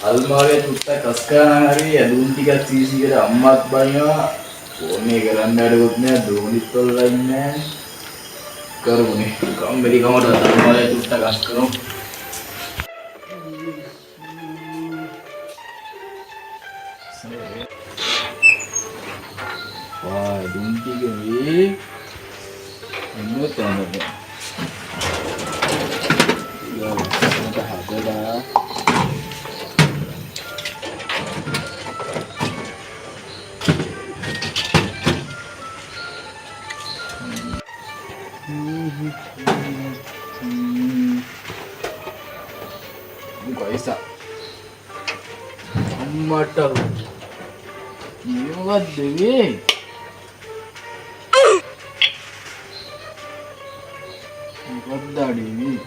අල්මාරිය තුත්ත කස්කාන හරි ඇඳුම් ටිකක් සීසීකට අම්මත් බනිනවා ඕනේ කරන්න වැඩකුත් නෑ දෝනිත් තොල්ලා ඉන්නේ කරුනේ කම්මැලි කමට අල්මාරිය තුත්ත කස් කරමු වා ඇඳුම් ටික මේ එන්නත් යනවා හදලා guys අම්මට මොකක්ද මේ මොකක්ද අඩේ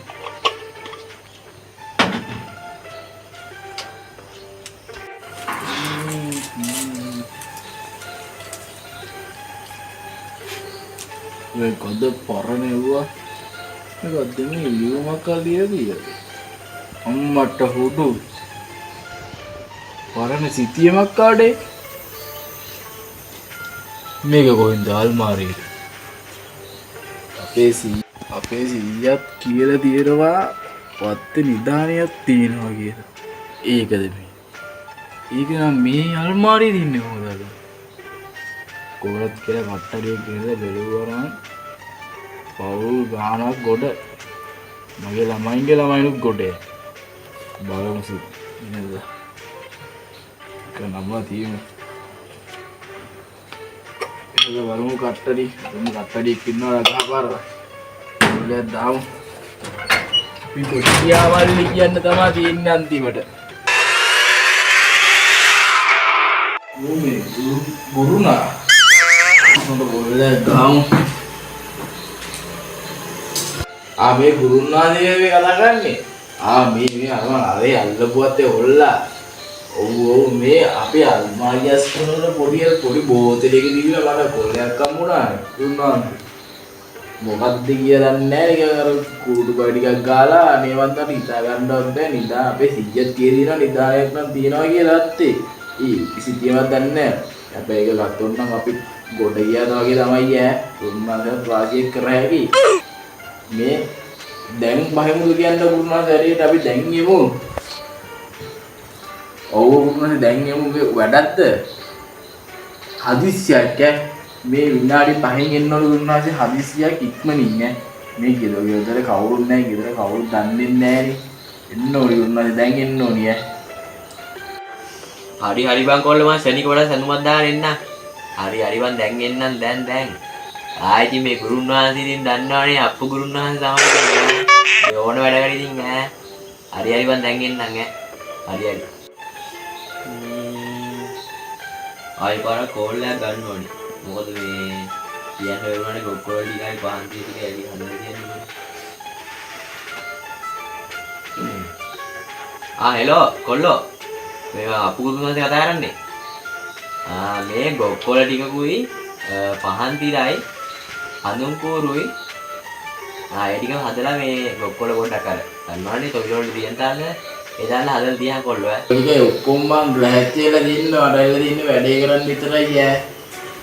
वे कद परने हुआ कद में यूं मका लिया दिया अम्मट हुडू परने सिटी मक्काडे मेगा गोविंद अलमारी අපේ සීයත් කියලා තියෙනවා පත්ත නිදානියක් තියෙනවා කියලා. ඒකද මේ. ඒක නම් මේ අල්මාරියේ තින්නේ කොහොමද? කොහොමද කියලා කට්ටරිය කියලා බැලුවා නම් පවුල් ගානක් ගොඩ මගේ ළමයිනුත් ගොඩේ. බලමු නේද? කනම්ලා තියෙනවා. ඒක බලමු කට්ටරියක් ඉන්නවා ගහපාරලා. Lihat daun. Pintu dia awal lihat nama di nanti pada. Guru na. Untuk boleh daun. Ame guru na dia be katakan ni. Ame ada Allah buat te holla. Oh me api almarias kono podi bote lagi di bila mana boleh kamu na. Guna. මොකක්ද කියලා දන්නේ නැහැ නේ අර කුඩු බඩ ටිකක් ගාලා අනේවත් අර හිතා ගන්නවත් බෑ නිදා අපේ සිජ්ජත් කියලා නිදායක් නම් තියනවා කියලා ඇත්තේ කිසි තියනවත් දන්නේ නැහැ හැබැයි ඒක ගත්තොත් නම් අපි ගොඩ ගියාද වගේ තමයි උන්වහන්සේ වාසියක් කර හැකි මේ දැන් බහිමුද කියන්න උන්වහන්සේ ඇරියට අපි දැන් යමු ඔව් උන්වහන්සේ දැන් යමු වැඩක්ද හදිස්සියක් මේ විනාඩි 5න් එන්නවලු උන්වහන්සේ හදිසියක් ඉක්මනින් මේ ගෙදර කවුරුත් නැහැ ගෙදර කවුරුත් දන්නේ නැහැ එන්න ඕනි උන්වහන්සේ දැන් එන්න ඕනි හරි බං කොල්ල මම ශනික වල සනුමක් දාගෙන එන්න හරි බං දැන් එන්නම් දැන් ආයිති මේ ගුරුන් වහන්සේ ඉතින් දන්නවනේ අප්පු ගුරුන් වහන්සේ තමයි ඕන වැඩ කරලා ඉතින් හරි බං දැන් එන්නම් හරි ආයි පාර කෝල්ලයක් ගන්න ඕනේ මොකද මේ කියන්න වෙනවනේ ගොක්කොල ටිකයි පහන්ති ටික ඇලි හදලා තියෙන්නේ. හෙලෝ කොල්ලෝ. මේ අපුකුතුන්සේ කතා කරන්නේ. මේ ගොක්කොල ටිකකුයි පහන්තිලයි හඳුන් කූරුයි ඒ ටික හදලා මේ ගොක්කොල පොඩ්ඩක් අර ගන්නවනේ තොවිලෝල්ට දියන් තාන්න ඒ දාන්න හදලා තියහන් කොල්ලෝ ඒක ඔක්කොම මං ග්‍රහත්‍යලා දින්න අඩල්ලා දින්න වැඩේ කරන්න විතරයි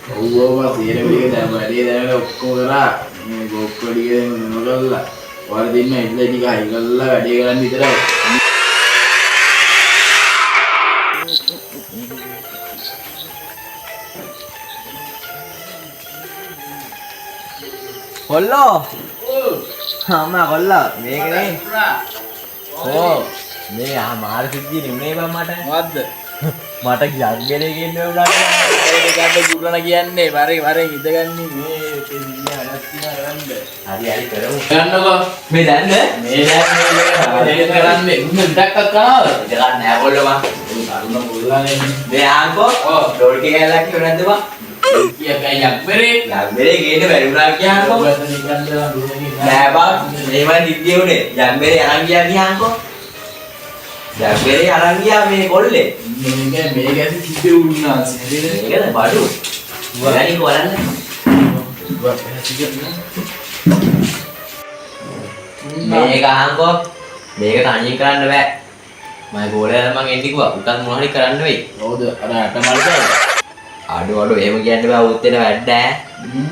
ඔව්වා තීරෙන්නේ දැන් වැඩි දැනගෙන ඔක්කොම කරා මේ ගොක්කොඩියේ මොනවල්ලා වල දෙන්න ඉල්ල ටික හයි කරලා වැඩි කරන් විතරයි කොල්ලෝ අම්මා කොල්ලා මේකනේ ඕ මේ මාර සිද්ධිය නෙමෙයි බං මට මොකද්ද මට යග්ගලේ කියන්නේ උනාට ඒකට ගුරුණ කියන්නේ වරේ ඉඳගන්නේ මේ සිද්ධිය වැඩක් තියනවා හරි කරමු ගන්නකෝ මේ දැන්ද මේ කරන්නේ උන්න විතක්ක් කරනවා ඒක නෑ කොල්ලෝ මං කරුණ පොල්ලානේ මේ ආන්කෝ ඩෝල් ටික ඇලක් කිව්ව නැද්ද බං කීයකයි යක්බරේ ගේන්න බැරි වුණා කියහන්කෝ නෑ බං මේවා නිද්දිය උනේ යක්බරේ අරන් ගියා කියහන්කෝ යක්බරේ අරන් ගියා මේ කොල්ලේ මේක ඇති කිව්වේ උන්නාන්සේ මේකද බඩු වරණි කොලන්න මේක අහංකෝ මේක තනියෙන් කරන්න බෑ. මම ගෝලයා මං එන්නේ කිව්වා. උටත් මොනවා හරි කරන්න වෙයි. හොද අර අටමල්ට අඩු එහෙම කියන්න බෑ. උත් වෙන වැඩ ඈ.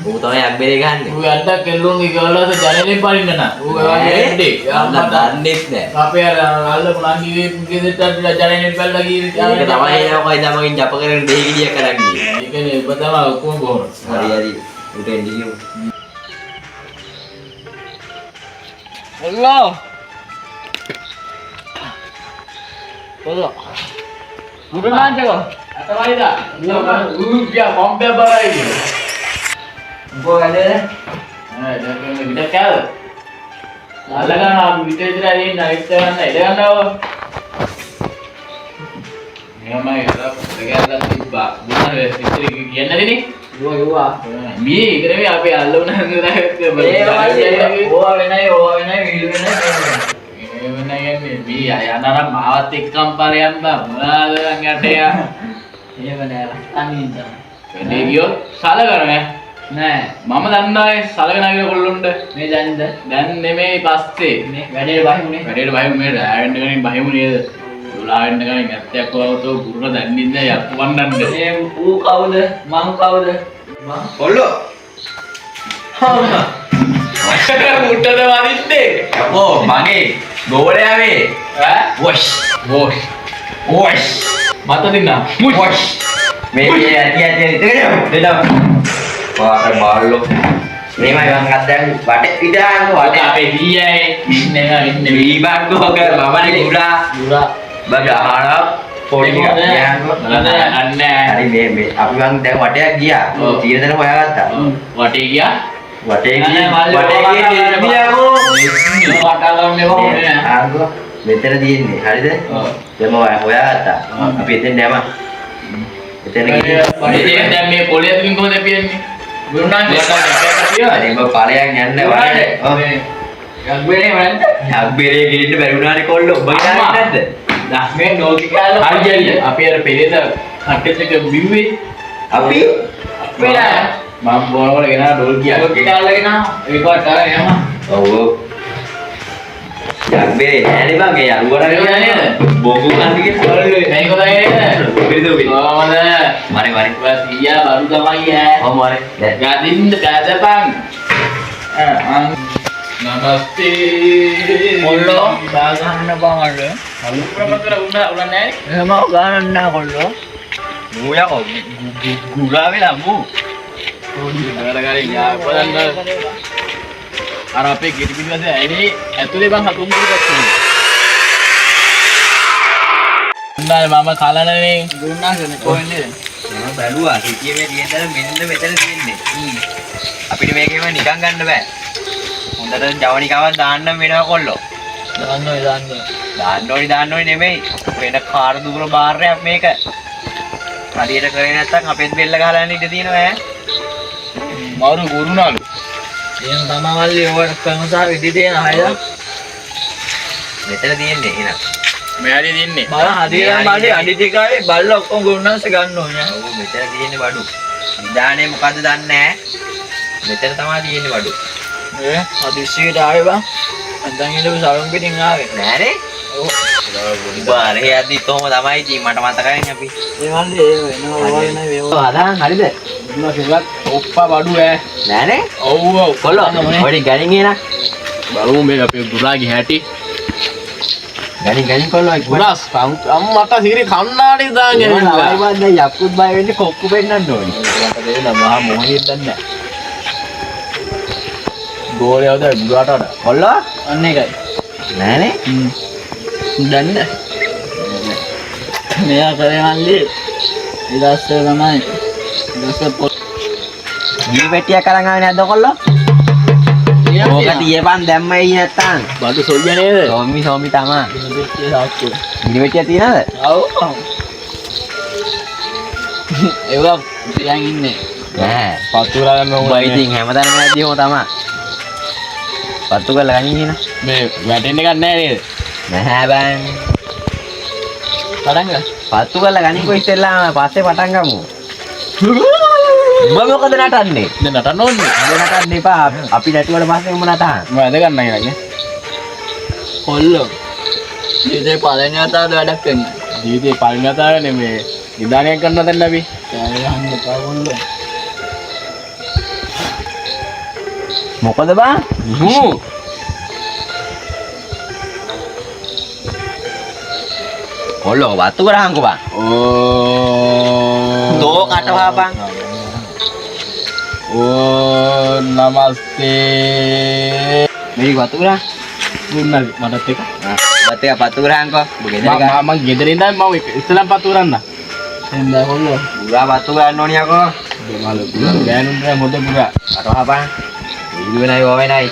ඌ තමයි අම්බෙලේ ගහන්නේ. ඌ අඩක් කෙල්ලුන්ගේ ගවලස ජනේලෙන් පරින්න නා. ඌ වගේ එන්නේ. අන්න දන්නේත් නෑ. අපේ අර අල්ලපු නංගිගේ ගෙදරට ජනේලෙන් පැල්ලා ගිහින් ඒක තමයි එනවා කයි තමකින් ජප කරගෙන දෙහි ගියක් කරන් ගියේ. ඒකනේ ඔබ තමයි ඔක්කොම බොහොම. හරි. උට එන්නේ කිව්වා. ඔල්ලෝ. ඔල්ලෝ. මුරනාන්ජකෝ. අතවයිදා. ඌ පියා මොම්බේ බරයි. උඹ වැඩේ? දැන් විතර කෑද? අල්ලගන්න අපි විතර ඉදලා ඉන්න අයිත් ගන්න ඉල ගන්නව. මෙහෙමයි ඉතලා තිබ්බා. මොනවද විතර කියන්නේ නැතිනේ? යුවා. මේ ඉතරේ අපි අල්ලුණ නේද? ඕවා වෙනයි විහිළු වෙනයි. මේ අයනර මාවත් එක්කම් ඵලයන් බා මොනවාද යට යා. එහෙම නෑ අනින් තමයි. වැඩේ ගියොත් සලකරනේ. නෑ මම දන්නවා සලකන අය කොල්ලොන්ට මේ දැන් නෙමෙයි පස්සේ මේ වැඩේට බහිමු මේ රෑවෙන්න ගනින් බහිමු නේද 12 වෙන්න ගනින් ඇත්තක් වවතෝ ගුරුර දන්නේ නැහැ යප්පු වන්නන්න මේ ඌ කවුද මං කවුද මං කොල්ලෝ. මුට්ටද වදින්නේ අපෝ මගේ ගෝලයා මේ. ඈ වොෂ්. මත දින්නා වොෂ්. මේ ඇති ඉතගෙන දෙන්න. පාර බාල්ලෝ. මේමයි මං අද්දන් වටේ විතරක් වටේ අපේ ගියයි ඉන්නේ වීබක් ගෝක මමනේ ගුරා බග ආහාර පොඩි අන්නේ හරි මේ අපි මං දැන් වටයක් ගියා. තීර දෙන හොයාගත්තා. වටේ ගියා වටේ ගියකෝ වටාලන්නේ කොහොමද ආගෝ මෙතන තියෙන්නේ හරිද? දැන් මම හොයාගත්තා. අපි එතෙන් යමු. එතන වටේ දැන් මේ පොළේ අතින් කොහොමද පියන්නේ? ගුරුනාන් හරි මම පාරයක් යන්න වරන්නේ. යක්බේනේ වරන්ද? යක්බේරේ ගිරින්න බැරි වුණානේ කොල්ලෝ. ඔබ කියන්නේ නැද්ද? මේ නෝකිකාලා හරියයි අපි අර පෙරේද කට්ටෙත් එක බිව්වේ අපි වෙලා මම බෝනවල ගෙනා ඩෝල් කියා නෝකිකාලා ගෙනා ඒකවත් අර යම ඔව් යක්බේරේ නෑනේ බං ඒ අරුවට නේද බොගු කන්දිගේ කොල්ලෝ මේ කොටයි නේද පිරිදුවි කොහමද මරි බස් ඊයා බරු තමයි ඈ ඔව් මරි ගදින්න ගදපන් නමස්තේ කොල්ලෝ ගාගන්න බං අර අලුප්‍රමතර උන්න නැහැ එහෙම ගානන්න නෑ කොල්ලෝ මූ යකෝ ගුරා වෙලා මූ නගරගාරේ යා බලන්න අර අපේ ගෙඩි පිටිපස්සේ ඇයිනේ ඇතුලේ බං හතුම් පිටිපස්ස උන්නානේ මම කලනනේ ගුරුනාසනේ කොහෙන්ද මම බැලුවා සිටියේ මේ තියෙන මෙන්න මෙතන තියෙන්නේ අපිට මේකේම නිකන් ගන්න බෑ හොඳට ජවනිකාවක් දාන්න වෙනවා කොල්ලෝ දාන්න ඕනි නෙමෙයි වෙන කාර් දුර බාරයක් මේක හරියට කරේ නැත්තම් අපෙත් බෙල්ල ගහලා යන්න ඉඩ තියෙනවා ඈ මාරු ගුරුනාලු එහෙනම් තමවල්ලි ඕවට කමසා විදි දෙන අයද මෙතන තියෙන්නේ එහෙනම් මෙයාදී දින්නේ බල හදියම් බඩේ අඩි ටිකයි බල්ල ඔක්කොම ගුරුනාස ගන්න ඕනේ ඔව් මෙතන තියෙන්නේ බඩු නිදානේ මොකද්ද දන්නේ නැහැ මෙතන තමයි තියෙන්නේ බඩු ඒ හදිස්සියට ආවේ බං අන්දන් ඉඳපු සලුන් පිටින් ආවේ නෑනේ ඔව් බාරේ යද්දි කොහොම තමයි ඉතින් මට මතකයිනේ අපි ඒ වන්දි ඒ වෙනවා ඕවා වෙන වේවා අදාන් හරිද දුන්නා කෙලක් ඔප්පා බඩු ඈ නෑනේ ඔව් ඔව් කොල්ලෝ ඔඩි ගණින් එන බලමු මේ අපේ ගුරාගේ හැටි ගණින් කොල්ලෝ ගුරාස් අම්මට සිරි කන්නාඩි දාගෙන ආයි බද්ද යක්කුත් බය වෙන්නේ කොක්කු පෙන්නන්න ඕනේ මට දෙන්න මහා මොහොනියක් දන්නේ නැහැ ගෝලයවද ගුරාට කොල්ලෝ අන්න එකයි නෑනේ දන්නේ මෙයා කරේ මල්ලි ඊදස්ස තමයි ඊදස්ස පොත් මේ පෙට්ටියක් අරන් ආවේ නැද්ද කොල්ලෝ ඕක තියපන් දැම්මයි නැත්තම් බඩු සොල්ලිය නේද සෝමි තමා දෙකේ සාක්කු ගිනි පෙට්ටියක් තියනවද ඔව් ඒවා තියන් ඉන්නේ නෑ පතුරා ගන්න උඹ ඉතින් හැමදාම ඇද්දිම තමා පත්තු කරලා ගනින් කියන මේ වැටෙන්න එකක් නැහැ නේද නැහැ බං පටන් ගන්න පත්තු කරලා ගනින්කෝ ඉස්සෙල්ලාම පස්සේ පටන් ගමු උඹ මොකද නටන්නේ දැන් නටන්න ඕනේ උඹ නටන්න එපා අපි නැටුවට පස්සේ උඹ නටහන් මම ඇද ගන්න නෑ කොල්ලෝ ජීවිතේ පළවෙනි වතාවට වැඩක් වෙන්නේ. ජීවිතේ පළවෙනි වතාවට නෙමේ නිදානයක් කරන්න දැන් අපි. කෑ ගහන්න එපා කොල්ලෝ. මොකද බං? කොල්ලෝ වතු කරහන්කෝ බං. තෝ කට වහපන්. නමස්තේ. මේක වතු කරා. දුන්නද මටත් එක. වත් එක පතු කරහන්කෝ. මම ගෙදර ඉඳන් මම ඉස්සලම් පතු කරන්න. එන්න කොල්ලෝ. පුරා වතු ගන්න ඕනි යකෝ. මල පුරා ගෑනුන්ට මොඩ පුරා. කට වහපන්. ඉල්ලුවනයි වවෙනයි.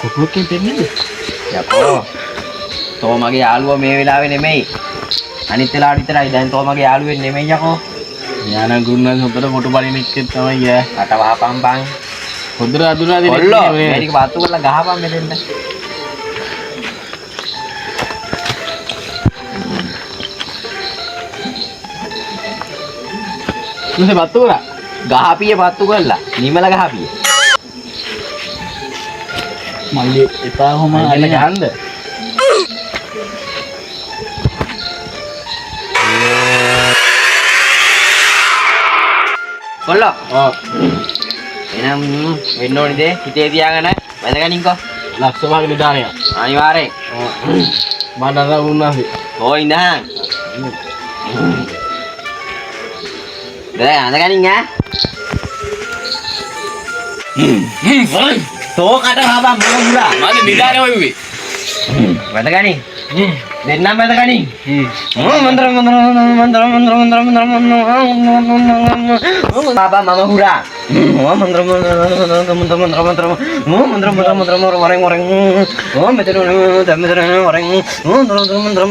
කොටුවකින් දෙන්නේ. යකෝ. තෝ මගේ යාළුවා මේ වෙලාවේ නෙමෙයි. අනිත් වෙලාවට විතරයි. දැන් තෝ මගේ යාළුවෙක් නෙමෙයි යකෝ. ඥාන ගුරුනාස් හොතට ෆොටෝ බලන එක්කත් තමයි ගෑ. කට වහපන් බං. හොඳට අඳුනා දෙන්න. කොල්ලෝ මේක වතු කරලා ගහපන් මෙතෙන්ට. ඉතින් පතු කරා. ගහපිය පත්තු කරලා නිමල ගහපිය. මල්ලි එපා කොහම අන්න හරි ගහන්න. කොල්ලෝ ඔව්. එනම් වෙන්න ඕනි දේ හිතේ තියාගෙන වැදගනින්කෝ. ලක්ෂ භාග නිදානයක්. අනිවාර්යෙන්. මම නරක වුණාසේ. ඕ ඉඳහන්. දැන් අඳගනින් ඈ. තෝ කට හබන් මුලා. මම නිදානේ වුවේ. වැදගනින්. දෙන්නම් වැදගනින්. Baba mama hura. Oh mantra orang orang. Oh meter orang. Oh mantra.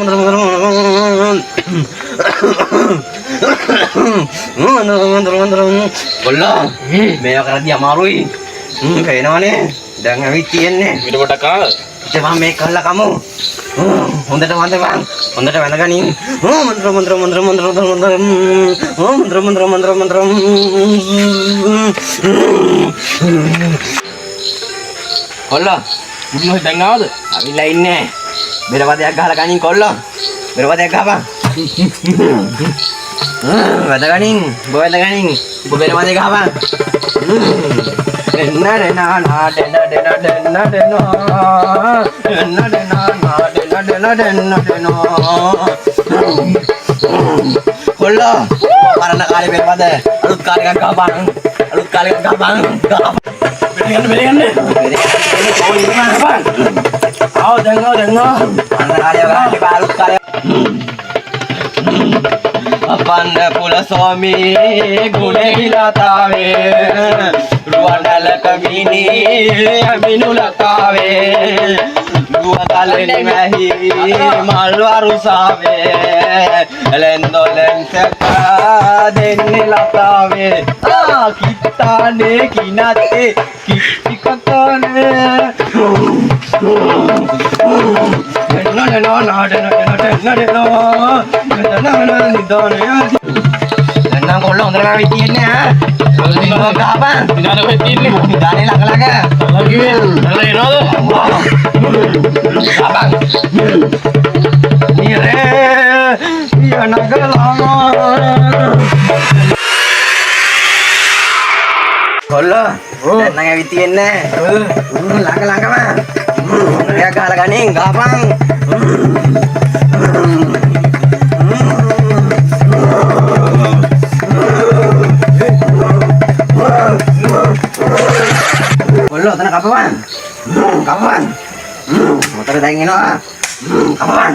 Bola. Maya kara dia marui. Kayak mana? Dah ngawitian nih. ඊට කොට කා. Coba make kalah kamu. Hondata bang. Hondata වැදගනින්. Oh mantra. Oh mantra. කොල්ලෝ මුදුනේ දැන් ආවද? අවිලා ඉන්නේ. බෙරපතයක් ගහලා කනින් කොල්ලෝ. බෙරපතයක් ගහපන්. වැදගනින්. බෙරපතයක් ගහපන්. කොල්ලෝ පරණ කාලේ බෙරපත අලුත් කාලේ එකක් ගහපන්. අලුත් කාලේ එකක් ගහපන්. බෙලගන්න. ආව දැන් ආව. පරණ කාලේ ගහන්නේ අලුත් කාලේ. අපන්න කුල ස්වාමි ගුණහිලතාවේ රුවන්වැලක මිනි අමිනු ලතාවේ දුවතලෙනි මැහි මල් වරුසාවේ එලෙන්දොලෙන් සැප දෙන්නේ ලතාවේ කිත්තානේ කිනත්තේ Kitti කතානේ Nang kolong terang bikin ya. Kalau kapan? Tidak ada wetin nih. Dane lag-lag. Lagi wil. Lagi no tuh. Kapan? Ire. Iya nagalama. Kolong. Nang bikin ya. Lag-lag mah. Ya gal ganing kapan? Kollo, tanah kapan? Kapan? Motor daging no. Kapan?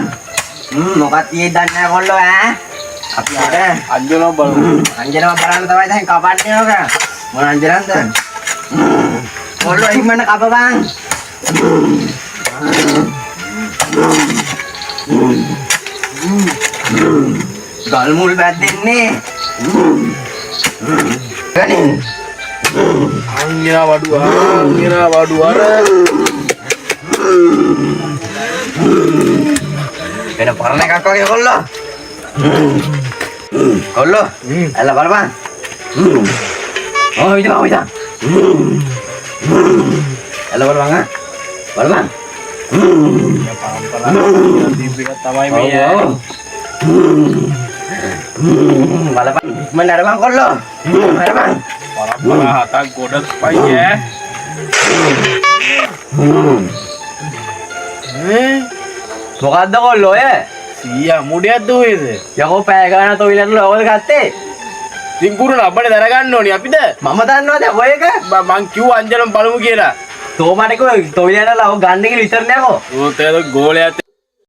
Mau kati dan kollo Api ada. Anjir bal. Anjir barang tahu dah kapan ni orang. Mau anjiran tu. Kollo gimana kapan bang? Galmul batin ni. Kanin. Angira waduh ada. Kena parne kakak ya kollo. Kollo. Alah barban. Oh itu. Alah barban. Barban. තමයි මේ බලපන් මම නඩ බං කොල්ලෝ බලපන් පරම්පරා හතක් ගොඩක් පයි මොකද්ද කොල්ලෝ ඔය සීයා මුඩයක් දුවේද යකෝ පැය ගාන තොවිලට ලවල් ගත්තේ ඉතින් කුරුණ අපිට දරගන්න ඕනි අපිද මම දන්නවද ඔය එක මං කිව්ව අංජලම් බලමු කියලා තෝ මට කිව්ව තොවිලට ලව ගන්න කියලා විතරනේ යකෝ ඕතේ ගෝලයට